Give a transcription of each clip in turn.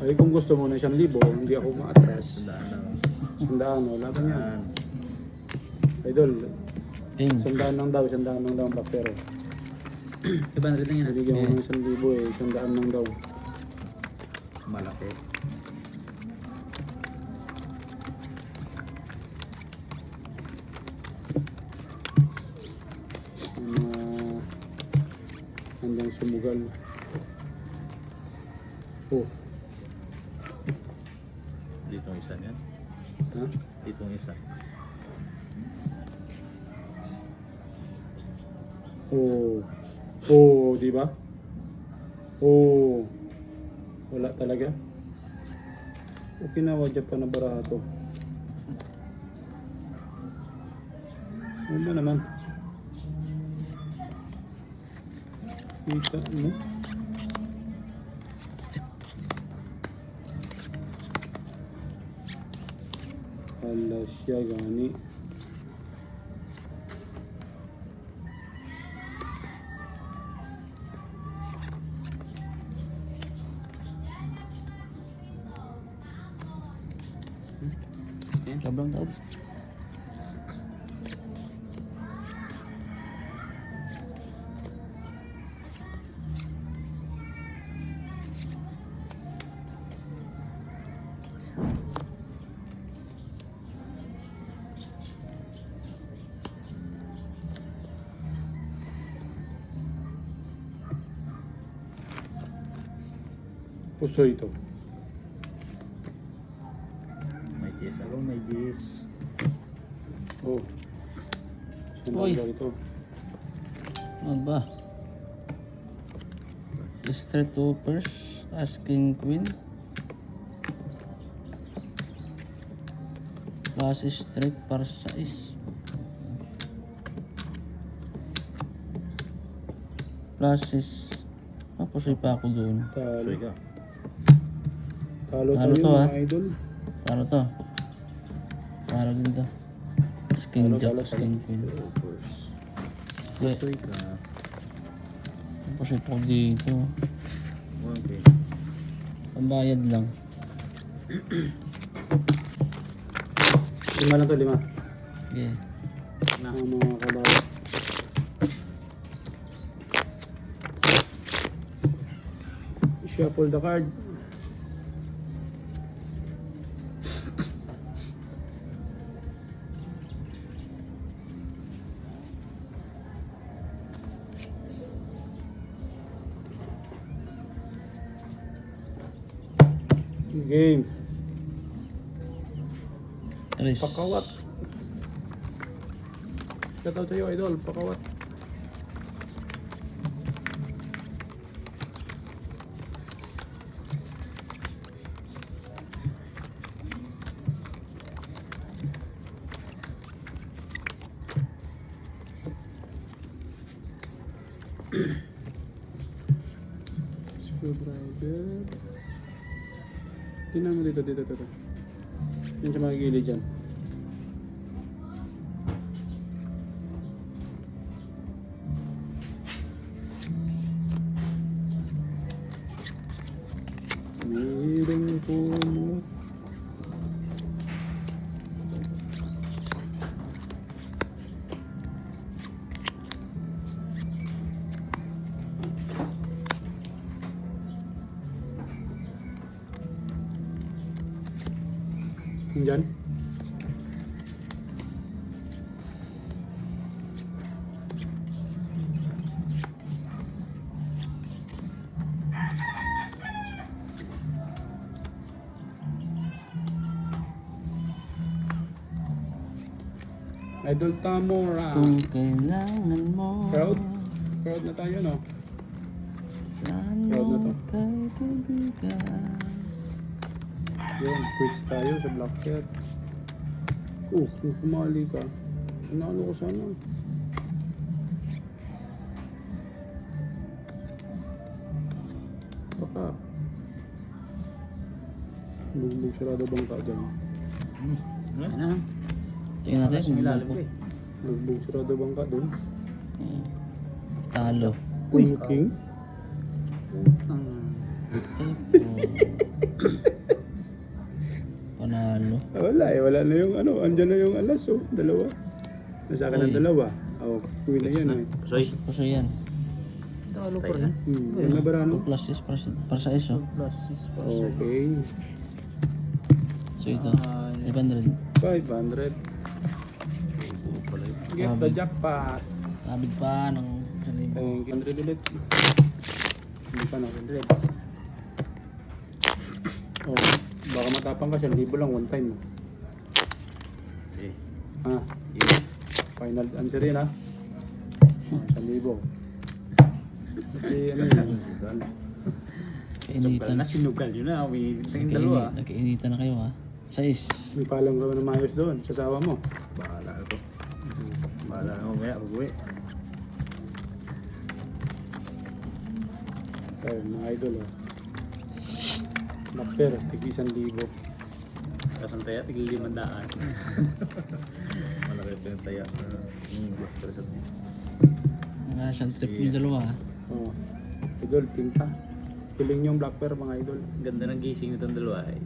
Ay kung gusto mo na 1,000, hindi ako maatras. Sandaan lang. 100, wala ka niyan. Idol, 100 lang daw, 100 lang daw ang bakero. Diba na rin yan? Binigyan ko ng 1,000 eh, 100 lang daw. Malaki. Hanggang sumugal. Oh, Dito ang isa niyan. ha? Dito ang isa. Oh. Oh, di ba? Oh. Wala talaga. Okay na, wadya pa na barato. Ano ba naman? Kita mo? Hala siya gani. Sobrang taob. Puso ito. May cheese ako, may cheese. Oh. Uy. Saan ito? Ano ba? Street Hoppers, Asking Queen. Plus Street para size. Plus is... Pusoy pa ako doon. Talo. Soy ka. Talo Talo tayo to, mga ah. idol. Para to. Para din to. Asking Jack, Talo, talo, Asking Queen. First. Kaya, Soy ka. pusoy pa ako dito. Okay. Pambayad lang. 5 lang to, 5. Yeah. Na ang mga kabawa. Shuffle the card. Game. Tres. Pakawat. Shoutout tayo idol, pakawat. Screwdriver. Tingnan mo dito. Yan sa mga gilid dyan. Mayroong kumot. Diyan. Idol Tamora. Kung kailangan mo. Proud? Proud na tayo, no? Saan Proud na to. mo kay kaibigan? Yun, quiz tayo sa Black Cat. Kung sumali ka, nanalo ko sana. Baka. Bugbog sarado bang ka dyan? Ano? Tingnan natin kung ilalim buko. ko eh. Bugbog sarado bang ka dun? Talo. Queen King? Panalo. Wala eh, wala na yung ano, andyan na yung alas oh, dalawa. Nasa akin ng Uy. dalawa. Oh, kuwi na yan eh. Soy. Puso yan. Talo pa rin. Yung nabarano. 2 plus is para sa iso. Plus is Okay. So ito, 500. 500. pala yun. Get the jackpot. Labig pa ng 1,000. Thank you. 100 ulit. Hindi pa na 100. Oh, baka matapang ka siya. 1,000 lang one time. Eh. Ah, Yeah. final answer yun ha. 1,000. Kasi ano yun? Sigal. Kainitan. sinugal yun na. May tingin dalawa. Nagkainitan na kayo ha. 6. May palang gawin na maayos doon sa asawa mo. Bahala na to. Bahala na mamaya. Mag-uwi. Ayun, mga idol oh. Bakter, tig 1,000. Kasan tayo, tigil 500. Malaki pa yung taya sa English person. Mga siyang trip yung dalawa ha. Oh. Idol, pinta. Kiling yung black bear mga idol. Ganda ng gising nitong dalawa eh.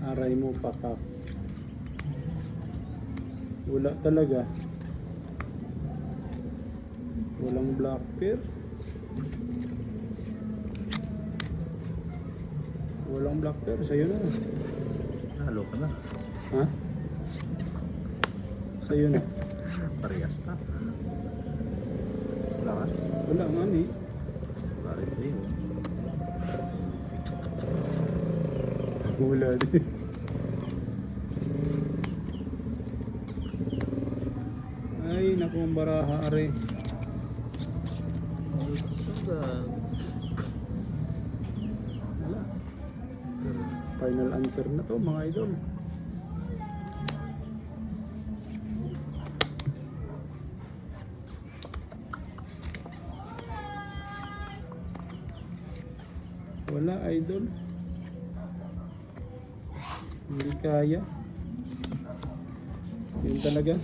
Aray mo pakak. Wala talaga. Walang black bear. Walang black bear. Sa'yo na. Halo ka na. Ha? Sa'yo na. Parehas na. Wala ka? Wala nga ni. Wala rin tayo. Wala din. Ay, naku ang baraha are. Wala. Final answer na to mga idol. Wala idol. Hindi kaya. Yun talaga.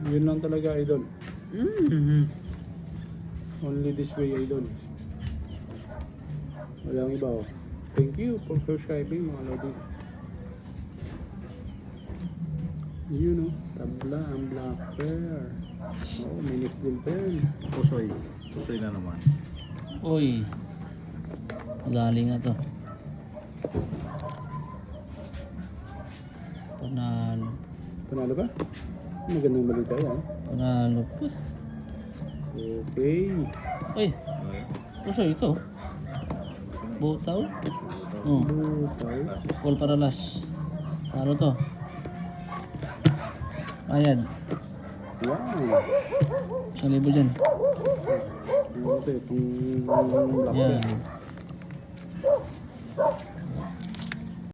Yun lang talaga idol. Only this way idol. Walang iba oh. Thank you for subscribing mga lodi. You know, tabla ang black bear. Oh, may next din pa yan. Pusoy. Pusoy na naman. Uy. Madali nga to. Panalo. Panalo ba? Magandang balita yan. Panalo pa. Okay. Uy. Okay. Puso ito. Butaw. Oh. Butay. Call para last. Talo to. Ayan. Wow. 1,000 dyan. Ano ito? Itong black bear. Yan.